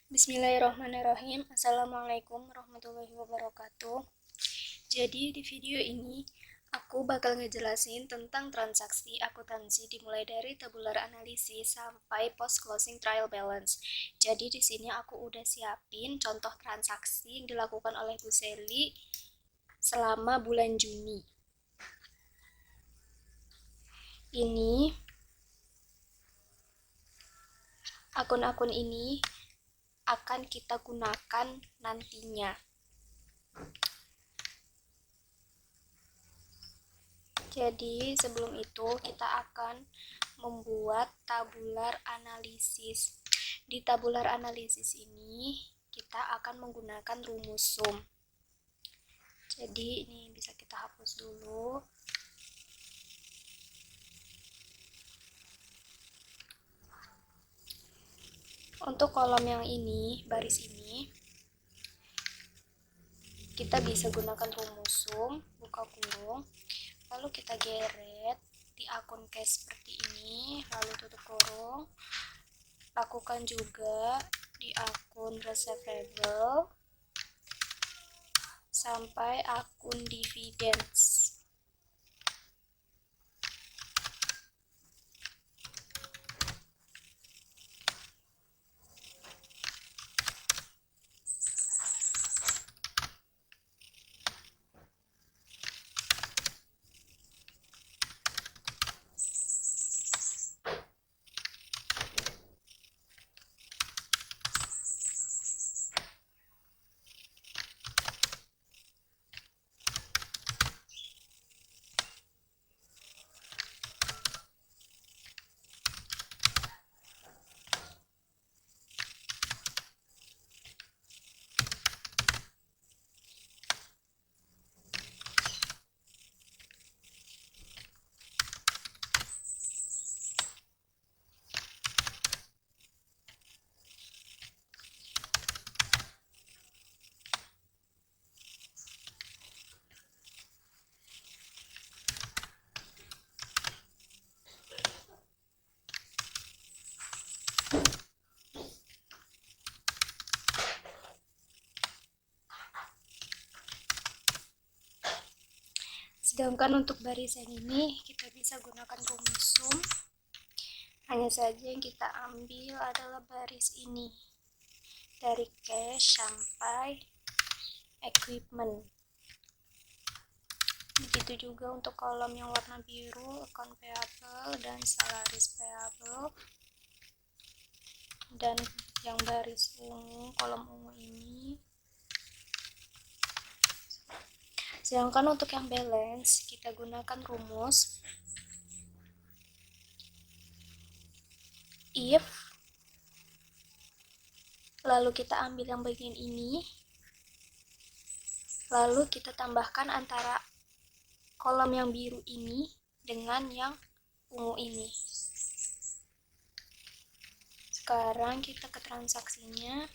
Bismillahirrahmanirrahim. Assalamualaikum warahmatullahi wabarakatuh. Jadi di video ini aku bakal ngejelasin tentang transaksi akuntansi dimulai dari tabular analisis sampai post closing trial balance. Jadi di sini aku udah siapin contoh transaksi yang dilakukan oleh Bu Seli selama bulan Juni. Ini akun-akun ini akan kita gunakan nantinya. Jadi sebelum itu kita akan membuat tabular analisis. Di tabular analisis ini kita akan menggunakan rumus sum. Jadi ini bisa kita hapus dulu. Untuk kolom yang ini, baris ini, kita bisa gunakan rumus sum, buka kurung, lalu kita geret di akun cash seperti ini, lalu tutup kurung. Lakukan juga di akun receivable sampai akun dividends. Sedangkan untuk barisan ini kita bisa gunakan rumus sum. Hanya saja yang kita ambil adalah baris ini, dari cash sampai equipment. Begitu juga untuk kolom yang warna biru, account payable dan salaries payable. Dan yang baris ungu, kolom ungu ini. Sedangkan untuk yang balance, kita gunakan rumus if, lalu kita ambil yang bagian ini, lalu kita tambahkan antara kolom yang biru ini dengan yang ungu ini. Sekarang kita ke transaksinya.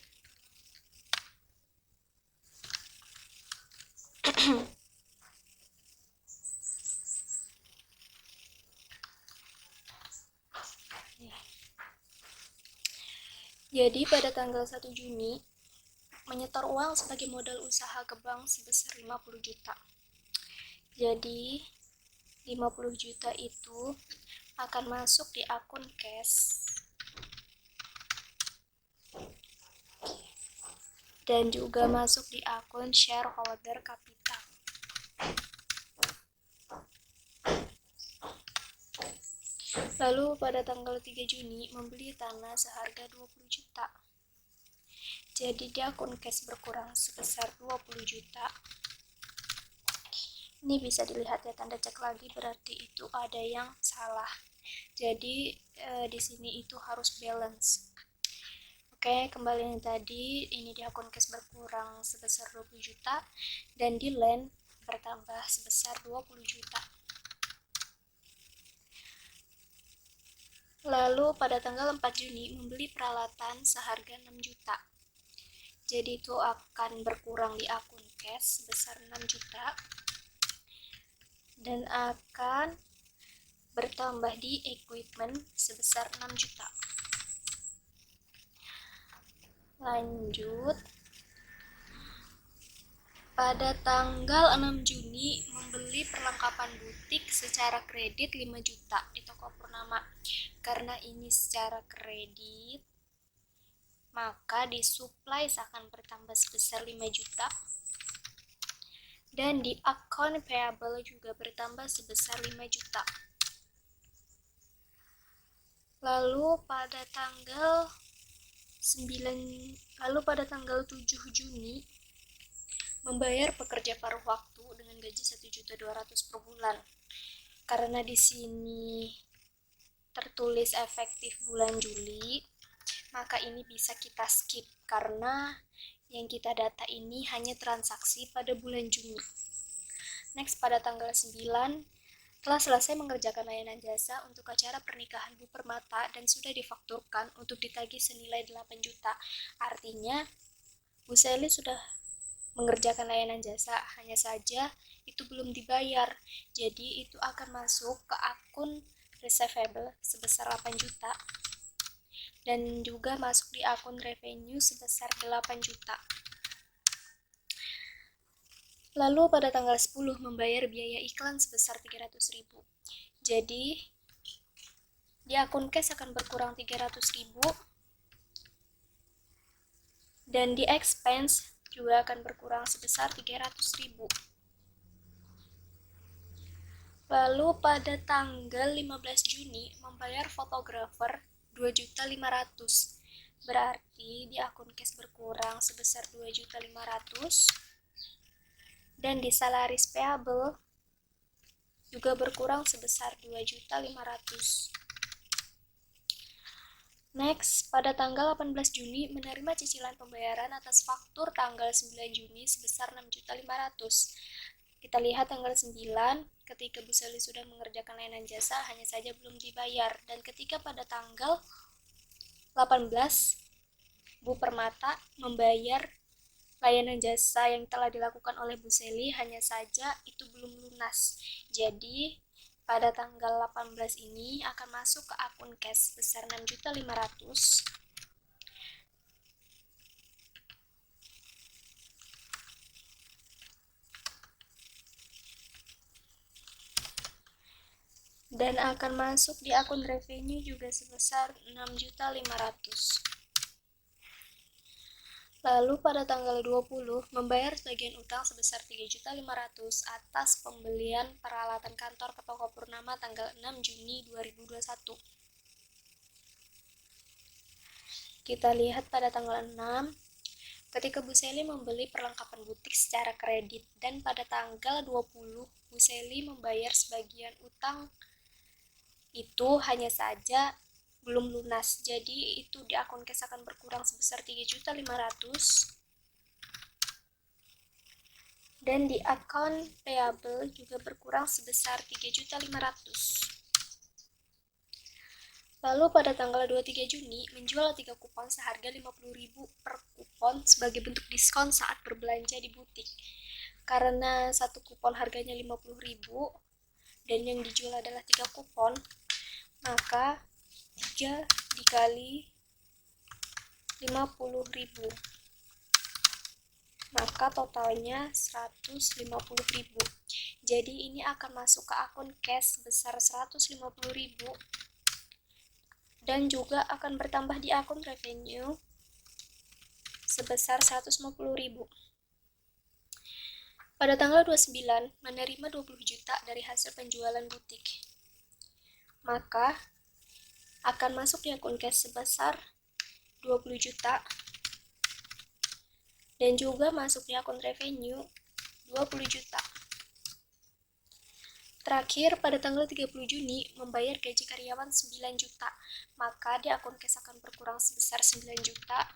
Jadi pada tanggal 1 Juni menyetor uang sebagai modal usaha ke bank sebesar 50 juta. Jadi 50 juta itu akan masuk di akun cash dan juga masuk di akun shareholder capital. Lalu pada tanggal 3 Juni membeli tanah seharga 20 juta. Jadi di akun cash berkurang sebesar 20 juta. Ini bisa dilihat ya, tanda cek lagi berarti itu ada yang salah. Jadi di sini itu harus balance. Oke, kembali yang tadi, ini di akun cash berkurang sebesar 20 juta dan di land bertambah sebesar 20 juta. Lalu pada tanggal 4 Juni membeli peralatan seharga 6 juta. Jadi itu akan berkurang di akun cash sebesar 6 juta dan akan bertambah di equipment sebesar 6 juta. Lanjut, pada tanggal 6 Juni membeli perlengkapan butik secara kredit 5 juta di toko Purnama. Karena ini secara kredit, maka disuplai akan bertambah sebesar 5 juta. Dan di account payable juga bertambah sebesar 5 juta. Lalu pada tanggal 7 Juni membayar pekerja paruh waktu dengan gaji 1.200.000 per bulan. Karena di sini tertulis efektif bulan Juli, maka ini bisa kita skip karena yang kita data ini hanya transaksi pada bulan Juni. Next, pada tanggal 9 telah selesai mengerjakan layanan jasa untuk acara pernikahan Bu Permata dan sudah difakturkan untuk ditagih senilai 8 juta. Artinya, Bu Seli sudah mengerjakan layanan jasa, hanya saja itu belum dibayar. Jadi itu akan masuk ke akun receivable sebesar 8 juta dan juga masuk di akun revenue sebesar 8 juta. Lalu pada tanggal 10 membayar biaya iklan sebesar 300.000. Jadi di akun cash akan berkurang 300.000 dan di expense juga akan berkurang sebesar 300.000. Lalu pada tanggal 15 Juni membayar fotografer 2.500.000. Berarti di akun cash berkurang sebesar 2.500.000 dan di salaris payable juga berkurang sebesar 2.500.000. Next, pada tanggal 18 Juni menerima cicilan pembayaran atas faktur tanggal 9 Juni sebesar 6.500.000. Kita lihat tanggal 9, ketika Bu Seli sudah mengerjakan layanan jasa, hanya saja belum dibayar. Dan ketika pada tanggal 18, Bu Permata membayar layanan jasa yang telah dilakukan oleh Bu Seli, hanya saja itu belum lunas. Jadi, pada tanggal 18 ini akan masuk ke akun cash sebesar 6.500.000. Dan akan masuk di akun revenue juga sebesar 6.500.000. Lalu pada tanggal 20 membayar sebagian utang sebesar 3.500.000 atas pembelian peralatan kantor ke toko Purnama tanggal 6 Juni 2021. Kita lihat pada tanggal 6, ketika Bu Seli membeli perlengkapan butik secara kredit, dan pada tanggal 20 Bu Seli membayar sebagian utang itu hanya saja belum lunas. Jadi itu di akun cash akan berkurang sebesar 3.500.000 dan di akun payable juga berkurang sebesar 3.500.000. Lalu pada tanggal 23 Juni menjual 3 kupon seharga 50.000 per kupon sebagai bentuk diskon saat berbelanja di butik. Karena satu kupon harganya 50.000 dan yang dijual adalah 3 kupon, maka 3 dikali 50.000, maka totalnya 150.000. Jadi ini akan masuk ke akun cash sebesar 150.000 dan juga akan bertambah di akun revenue sebesar 150.000. Pada tanggal 29 menerima 20 juta dari hasil penjualan butik, maka akan masuk di akun cash sebesar 20 juta dan juga masuk di akun revenue 20 juta. Terakhir, pada tanggal 30 Juni membayar gaji karyawan 9 juta, maka di akun cash akan berkurang sebesar 9 juta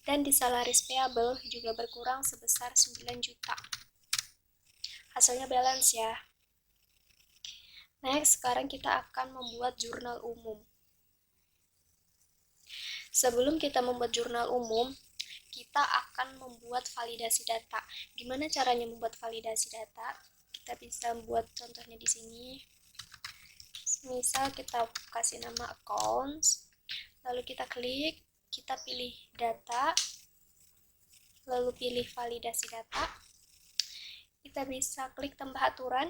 dan di salaris payable juga berkurang sebesar 9 juta. Hasilnya balance ya. Next, sekarang kita akan membuat jurnal umum. Sebelum kita membuat jurnal umum, kita akan membuat validasi data. Gimana caranya membuat validasi data? Kita bisa buat contohnya di sini. Misal kita kasih nama accounts, lalu kita klik, kita pilih data, lalu pilih validasi data. Kita bisa klik tambah aturan.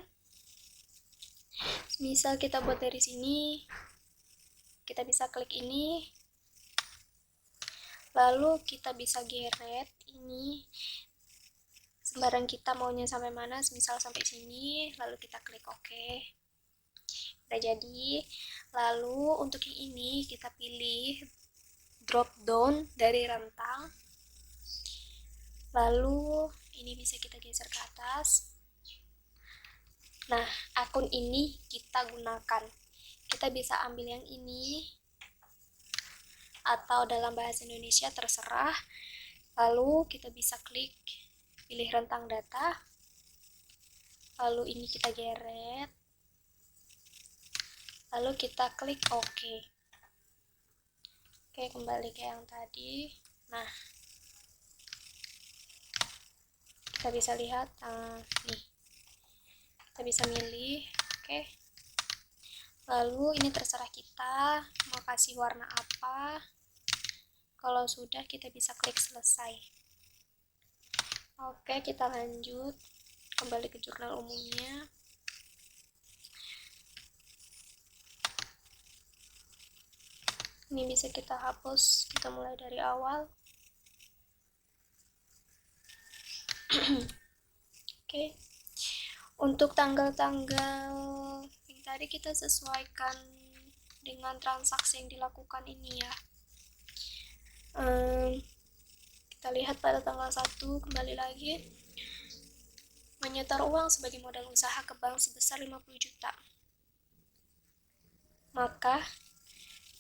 Misal kita buat dari sini, kita bisa klik ini, lalu kita bisa geret ini sembarang kita maunya sampai mana, misal sampai sini, lalu kita klik OK. Udah jadi. Lalu untuk yang ini kita pilih drop down dari rentang, lalu ini bisa kita geser ke atas. Nah, akun ini kita gunakan. Kita bisa ambil yang ini, atau dalam bahasa Indonesia terserah. Lalu kita bisa klik, pilih rentang data. Lalu ini kita geret. Lalu kita klik OK. Oke, kembali ke yang tadi. Nah, kita bisa lihat, nih. Kita bisa milih, oke. Lalu ini terserah kita mau kasih warna apa. Kalau sudah, kita bisa klik selesai. Oke, kita lanjut kembali ke jurnal umumnya. Ini bisa kita hapus, kita mulai dari awal. Oke. Untuk tanggal-tanggal yang tadi kita sesuaikan dengan transaksi yang dilakukan ini ya. Kita lihat pada tanggal 1, kembali lagi, menyetor uang sebagai modal usaha ke bank sebesar 50 juta. Maka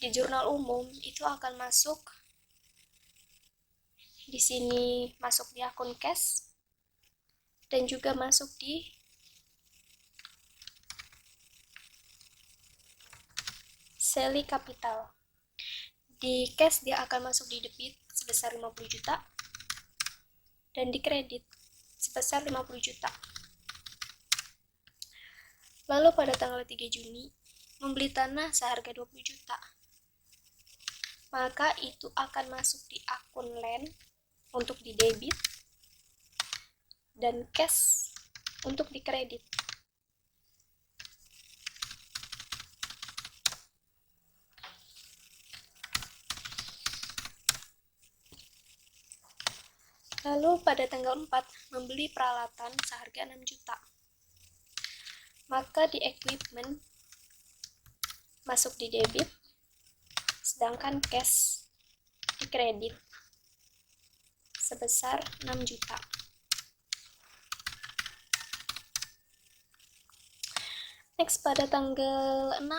di jurnal umum itu akan masuk di sini, masuk di akun cash, dan juga masuk di Seli Capital. Di cash dia akan masuk di debit sebesar 50 juta dan di kredit sebesar 50 juta. Lalu pada tanggal 3 Juni membeli tanah seharga 20 juta. Maka itu akan masuk di akun land untuk di debit dan cash untuk di kredit. Lalu pada tanggal 4 membeli peralatan seharga 6 juta. Maka di equipment masuk di debit, sedangkan cash di kredit sebesar 6 juta. Next, pada tanggal 6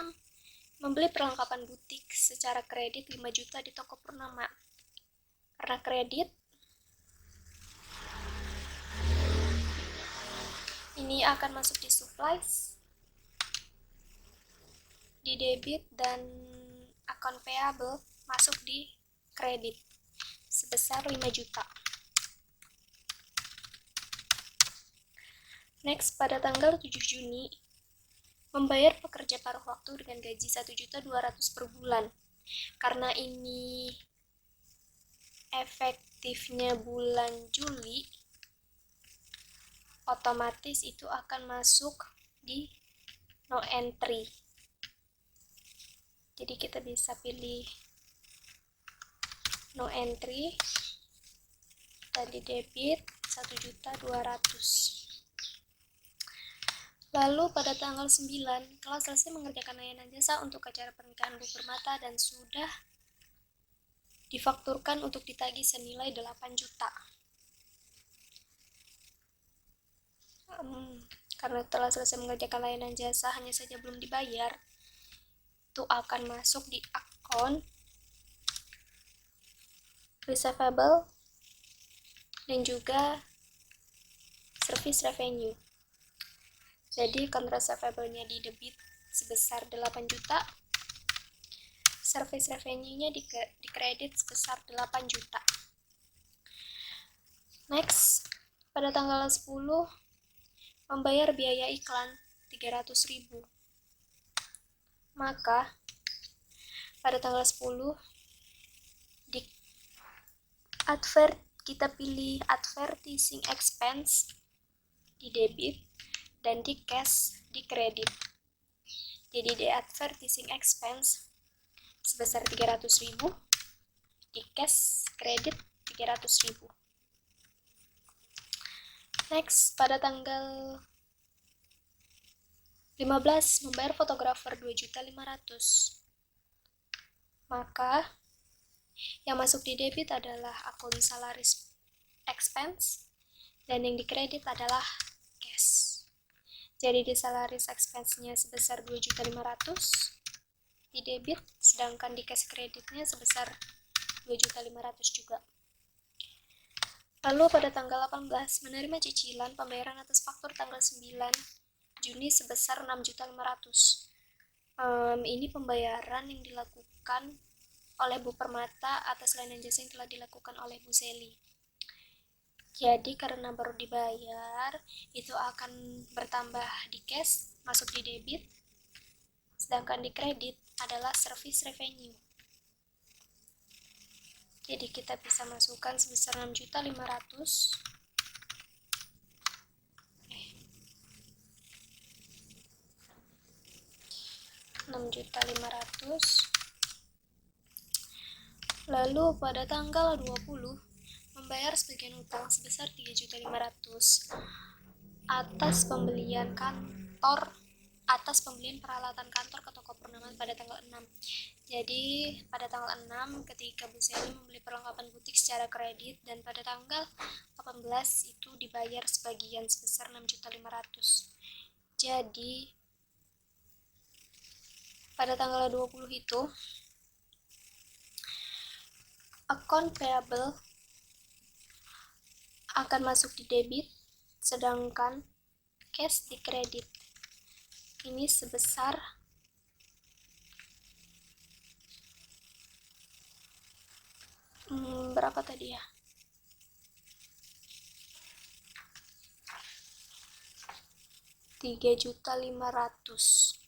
membeli perlengkapan butik secara kredit 5 juta di toko Purnama. Karena kredit, ini akan masuk di supplies, di debit, dan akun payable masuk di kredit sebesar 5 juta. Next, pada tanggal 7 Juni membayar pekerja paruh waktu dengan gaji 1.200.000 per bulan. Karena ini efektifnya bulan Juli, otomatis itu akan masuk di no entry. Jadi kita bisa pilih no entry, tadi debit 1.200.000. Lalu pada tanggal 9 telah selesai mengerjakan layanan jasa untuk acara pernikahan Bu Permata dan sudah difakturkan untuk ditagih senilai 8 juta. Karena telah selesai mengerjakan layanan jasa hanya saja belum dibayar, itu akan masuk di akun receivable dan juga service revenue. Jadi akun receivable-nya di debit sebesar 8 juta, service revenue-nya di kredit sebesar 8 juta. Next, pada tanggal 10 membayar biaya iklan 300.000. Maka pada tanggal 10 di kita pilih advertising expense di debit dan di cash di kredit. Jadi di advertising expense sebesar 300.000, di cash kredit 300.000. Next, pada tanggal 15 membayar fotografer 2.500.000. Maka yang masuk di debit adalah akun salaries expense dan yang di kredit adalah cash. Jadi di salaries expense-nya sebesar 2.500.000 di debit, sedangkan di cash kreditnya sebesar 2.500.000 juga. Lalu pada tanggal 18 menerima cicilan pembayaran atas faktur tanggal 9 Juni sebesar 6.500.000. Ini pembayaran yang dilakukan oleh Bu Permata atas layanan jasa yang telah dilakukan oleh Bu Seli. Jadi karena baru dibayar, itu akan bertambah di cash, masuk di debit, sedangkan di kredit adalah service revenue. Jadi kita bisa masukkan sebesar 6.500.000. 6.500.000. Lalu pada tanggal 20 membayar sebagian utang sebesar 3.500.000 atas pembelian peralatan kantor ke toko Purnama pada tanggal 6. Jadi pada tanggal 6 ketika Bu Seli membeli perlengkapan butik secara kredit, dan pada tanggal 18 itu dibayar sebagian sebesar 6.500.000. Jadi pada tanggal 20 itu account payable akan masuk di debit, sedangkan cash di kredit. Ini sebesar berapa tadi ya? Rp3.500.000.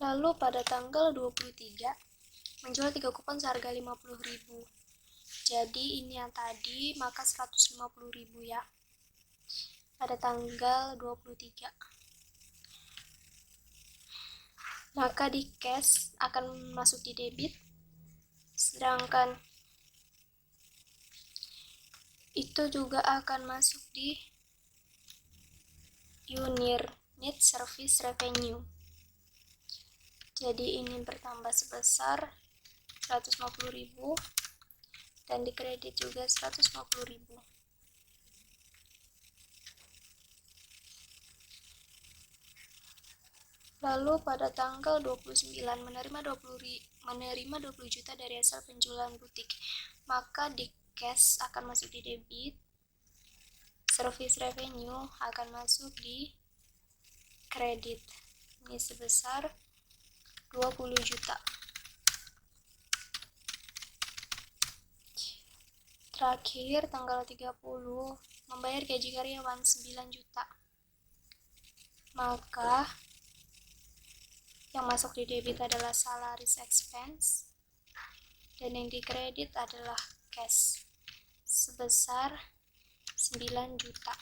Lalu pada tanggal 23 menjual 3 kupon seharga 50.000. Jadi ini yang tadi, maka 150.000 ya. Pada tanggal 23. Maka di cash akan masuk di debit, sedangkan itu juga akan masuk di unit service revenue. Jadi ini bertambah sebesar 150.000 dan di kredit juga 150.000. Lalu pada tanggal 29 menerima 20 juta dari hasil penjualan butik, maka di cash akan masuk di debit, service revenue akan masuk di kredit. Ini sebesar 20 juta. Terakhir tanggal 30 membayar gaji karyawan 9 juta. Maka yang masuk di debit adalah salaries expense dan yang di kredit adalah cash sebesar 9 juta.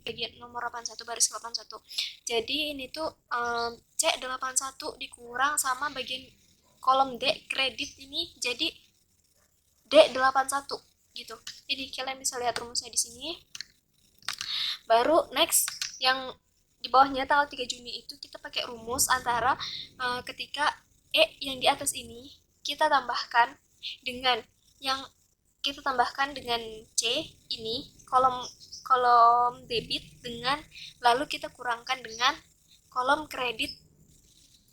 Bagian nomor 81 baris 81. Jadi ini tuh C81 dikurang sama bagian kolom D kredit ini jadi D81 gitu. Jadi kalian bisa lihat rumusnya di sini. Baru next yang di bawahnya tanggal 3 Juni itu kita pakai rumus antara ketika yang di atas ini kita tambahkan dengan C ini kolom debit dengan, lalu kita kurangkan dengan kolom kredit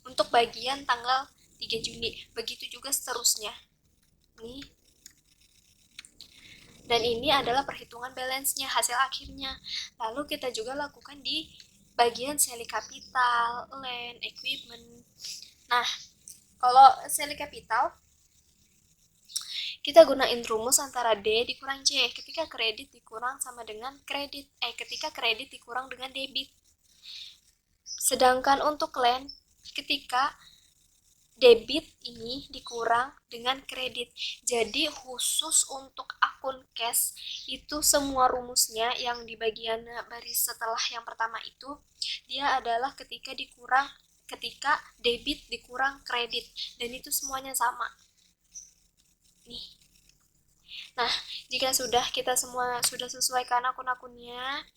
untuk bagian tanggal 3 Juni. Begitu juga seterusnya. Nih. Dan ini adalah perhitungan balance-nya, hasil akhirnya. Lalu kita juga lakukan di bagian seli kapital, land, equipment. Nah, kalau seli kapital kita gunain rumus antara D dikurang C ketika kredit dikurang sama dengan ketika kredit dikurang dengan debit. Sedangkan untuk land, ketika debit ini dikurang dengan kredit. Jadi khusus untuk akun cash itu semua rumusnya yang di bagian baris setelah yang pertama itu, dia adalah ketika debit dikurang kredit, dan itu semuanya sama. Nih. Nah, jika kita semua sudah sesuaikan akun-akunnya,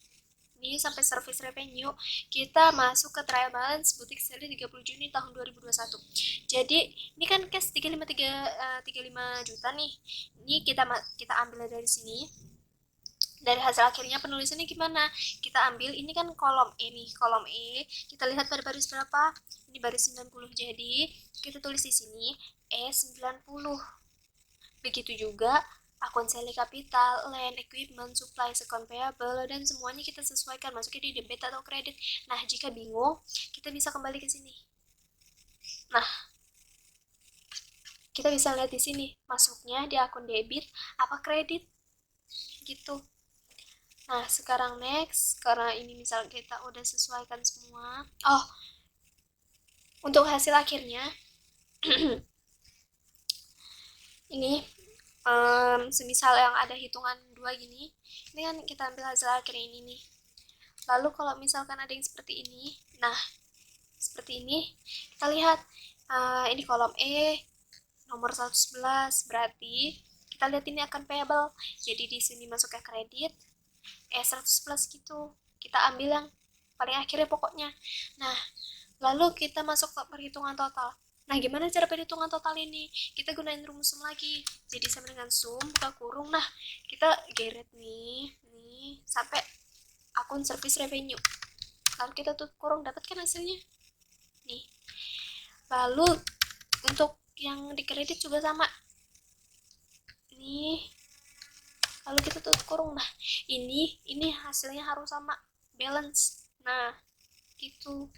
ini sampai service revenue, kita masuk ke trial balance butik seri 30 Juni tahun 2021. Jadi ini kan cash 35 juta nih. Ini kita ambil dari sini. Dari hasil akhirnya penulisannya gimana? Kita ambil, ini kan kolom E nih, kolom E. Kita lihat pada baris berapa? Ini baris 90. Jadi kita tulis di sini E90. Begitu juga akun seli kapital, land, equipment, supply, account payable, dan semuanya kita sesuaikan masuknya di debit atau kredit. Nah, jika bingung, kita bisa kembali ke sini. Nah, kita bisa lihat di sini masuknya di akun debit apa kredit gitu. Nah, sekarang next, karena ini misal kita udah sesuaikan semua. Oh, untuk hasil akhirnya ini semisal yang ada hitungan 2 gini, ini kan kita ambil hasil akhir ini nih. Lalu kalau misalkan ada yang seperti ini, nah seperti ini, kita lihat ini kolom E nomor 111, berarti kita lihat ini akan payable. Jadi di sini masuk ke kredit E111 gitu. Kita ambil yang paling akhirnya pokoknya. Nah, lalu kita masuk ke perhitungan total. Nah, gimana cara perhitungan total ini? Kita gunain rumus sum lagi. Jadi sama dengan sum buka kurung. Nah, kita geret nih sampai akun service revenue. Lalu kita tutup kurung, dapatkan hasilnya. Nih. Lalu untuk yang di kredit juga sama. Nih. Lalu kita tutup kurung. Nah, ini hasilnya harus sama, balance. Nah, gitu.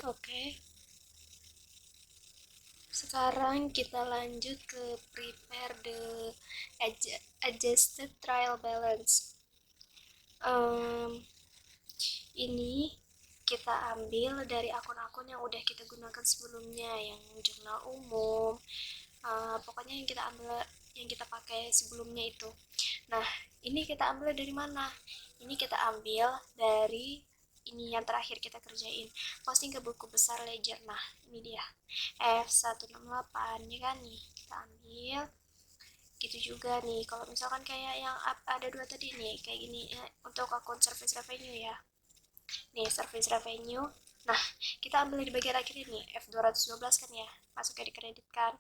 Oke. Sekarang kita lanjut ke prepare the adjusted trial balance. Ini kita ambil dari akun-akun yang udah kita gunakan sebelumnya, yang jurnal umum, pokoknya yang kita pakai sebelumnya itu. Nah, ini kita ambil dari mana? Ini kita ambil dari ini yang terakhir kita kerjain, posting ke buku besar ledger. Nah, ini dia F168 ya kan, nih kita ambil. Gitu juga nih kalau misalkan kayak yang ada 2 tadi nih, kayak gini ya, untuk akun service revenue ya. Nih service revenue, nah kita ambil di bagian akhir ini F212 kan ya, masuknya di kredit kan.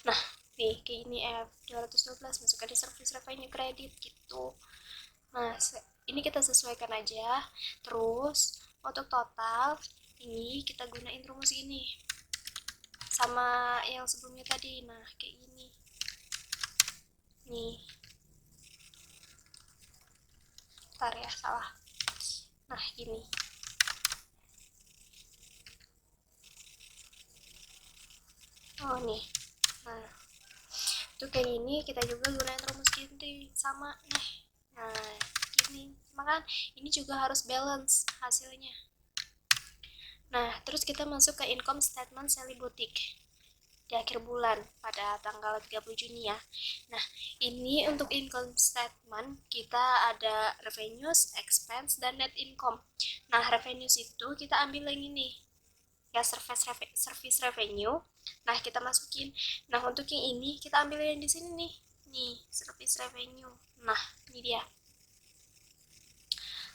Nah, nih kayak ini F212 masukkan di service revenue kredit gitu. Nah, ini kita sesuaikan aja. Terus untuk total ini kita gunain rumus ini sama yang sebelumnya tadi. Nah, kayak gini nih. Bentar ya, salah. Nah, gini. Oh nih. Nah, itu kayak gini, kita juga gunain rumus gini sama. Nah, gini. Maka ini juga harus balance hasilnya. Nah, terus kita masuk ke income statement Sally Boutique di akhir bulan pada tanggal 30 Juni ya. Nah, ini untuk income statement kita ada revenues, expense, dan net income. Nah, revenues itu kita ambil yang ini ya, service revenue. Nah, kita masukin. Nah, untuk yang ini kita ambil yang di sini nih service revenue. Nah, ini dia.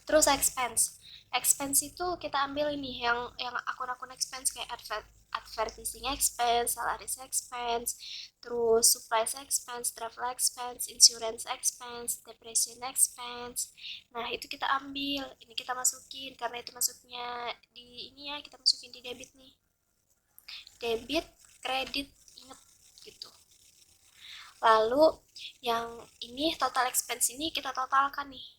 Terus expense itu kita ambil ini yang akun-akun expense kayak advertising expense, salaries expense, terus supplies expense, travel expense, insurance expense, depreciation expense. Nah, itu kita ambil, ini kita masukin karena itu masuknya di ini ya, kita masukin di debit nih. Debit, kredit, inget gitu. Lalu yang ini total expense ini kita totalkan nih.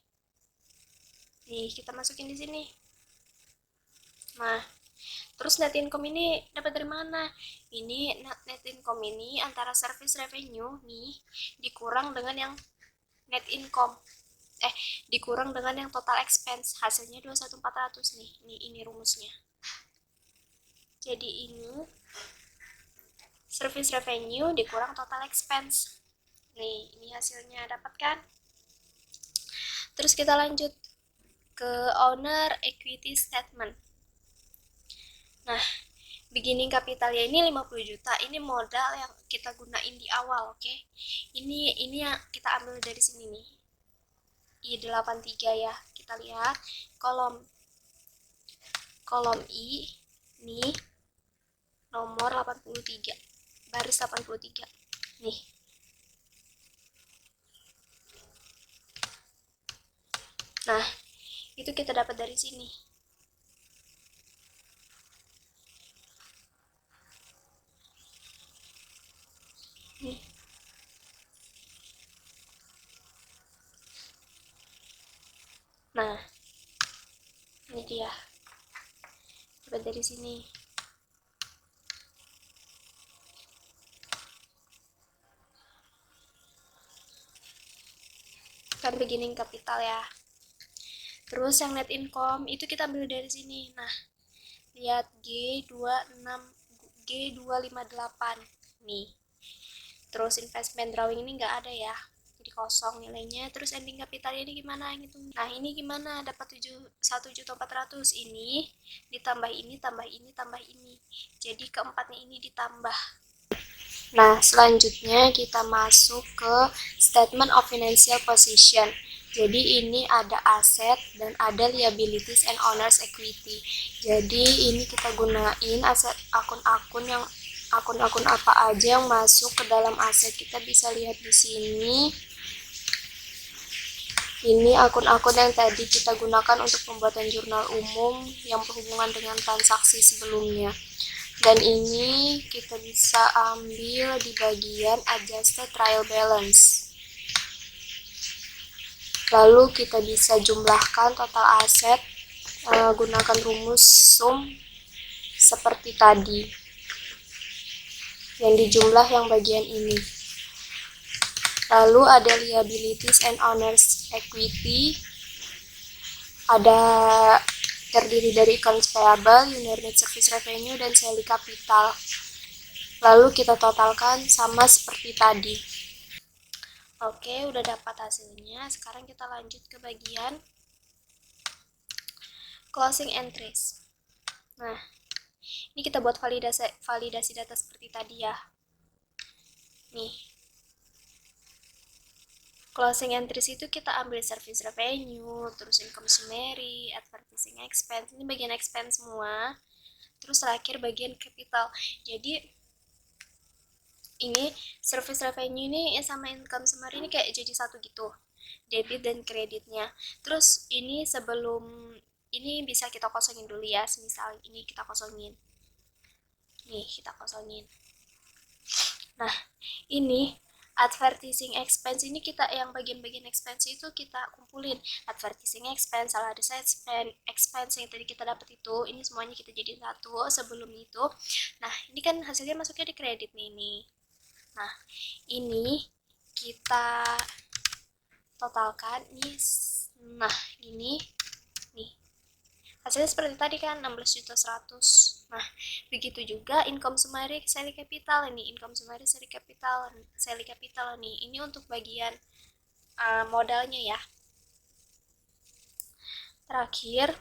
Nih, kita masukin di sini. Nah, terus net income ini dapat dari mana? Ini net income ini antara service revenue nih dikurang dengan yang net income. dikurang dengan yang total expense, hasilnya 21.400 nih. Ini rumusnya. Jadi ini service revenue dikurang total expense. Nih, ini hasilnya, dapat kan? Terus kita lanjut ke owner equity statement. Nah, beginning capitalnya ini 50 juta. Ini modal yang kita gunain di awal, oke? Ini yang kita ambil dari sini nih. I83 ya. Kita lihat kolom I nih nomor 83. Baris 83. Nih. Nah, itu kita dapat dari sini. Nih. Nah, ini dia. Dapat dari sini. Kan beginning capital ya. Terus yang net income itu kita ambil dari sini. Nah, lihat G258 nih. Terus investment drawing ini nggak ada ya, jadi kosong nilainya. Terus ending capitalnya ini gimana gitu. Nah, ini gimana, dapat 1.400.000. Ini ditambah ini, tambah ini, tambah ini. Jadi keempatnya ini ditambah. Nah, selanjutnya kita masuk ke statement of financial position. Jadi ini ada aset dan ada liabilities and owners equity. Jadi ini kita gunain aset akun-akun apa aja yang masuk ke dalam aset. Kita bisa lihat di sini. Ini akun-akun yang tadi kita gunakan untuk pembuatan jurnal umum yang berhubungan dengan transaksi sebelumnya. Dan ini kita bisa ambil di bagian adjusted trial balance. Lalu kita bisa jumlahkan total aset gunakan rumus sum seperti tadi. Yang dijumlah yang bagian ini. Lalu ada liabilities and owners equity. Ada terdiri dari accounts payable, unit service revenue, dan selling capital. Lalu kita totalkan sama seperti tadi. Oke, udah dapat hasilnya. Sekarang kita lanjut ke bagian closing entries. Nah, ini kita buat validasi data seperti tadi ya. Nih, closing entries itu kita ambil service revenue, terus income summary, advertising expense, ini bagian expense semua. Terus terakhir bagian capital. Jadi ini service revenue ini sama income summary ini kayak jadi satu gitu, debit dan kreditnya. Terus ini sebelum ini bisa kita kosongin dulu ya, misal ini kita kosongin. Nih, kita kosongin. Nah, ini advertising expense ini kita yang bagian-bagian expense itu kita kumpulin. Advertising expense, salary expense yang tadi kita dapat itu, ini semuanya kita jadiin satu sebelum itu. Nah, ini kan hasilnya masuknya di kredit nih. Nah, ini kita totalkan nih. Nah, ini nih. Hasilnya seperti tadi kan 16.100.000. Nah, begitu juga income summary selling capital ini, income summary selling capital nih. Ini untuk bagian modalnya ya. Terakhir,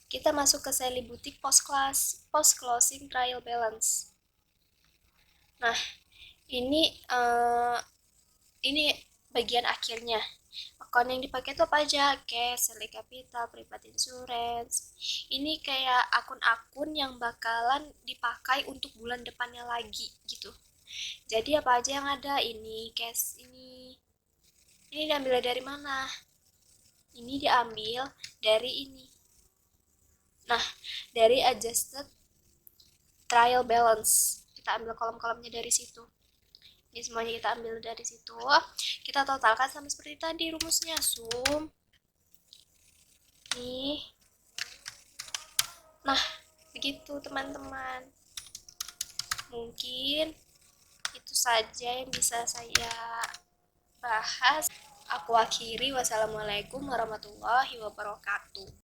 kita masuk ke selling boutique post closing trial balance. Nah, ini bagian akhirnya. Akun yang dipakai itu apa aja? Cash, selling capital, private insurance. Ini kayak akun-akun yang bakalan dipakai untuk bulan depannya lagi gitu. Jadi apa aja yang ada? Ini cash ini diambil dari mana? Ini diambil dari ini. Nah, dari adjusted trial balance. Kita ambil kolom-kolomnya dari situ. Ini semuanya kita ambil dari situ. Kita totalkan sama seperti tadi rumusnya, sum. Nih. Nah, begitu teman-teman. Mungkin itu saja yang bisa saya bahas. Aku akhiri, wassalamualaikum warahmatullahi wabarakatuh.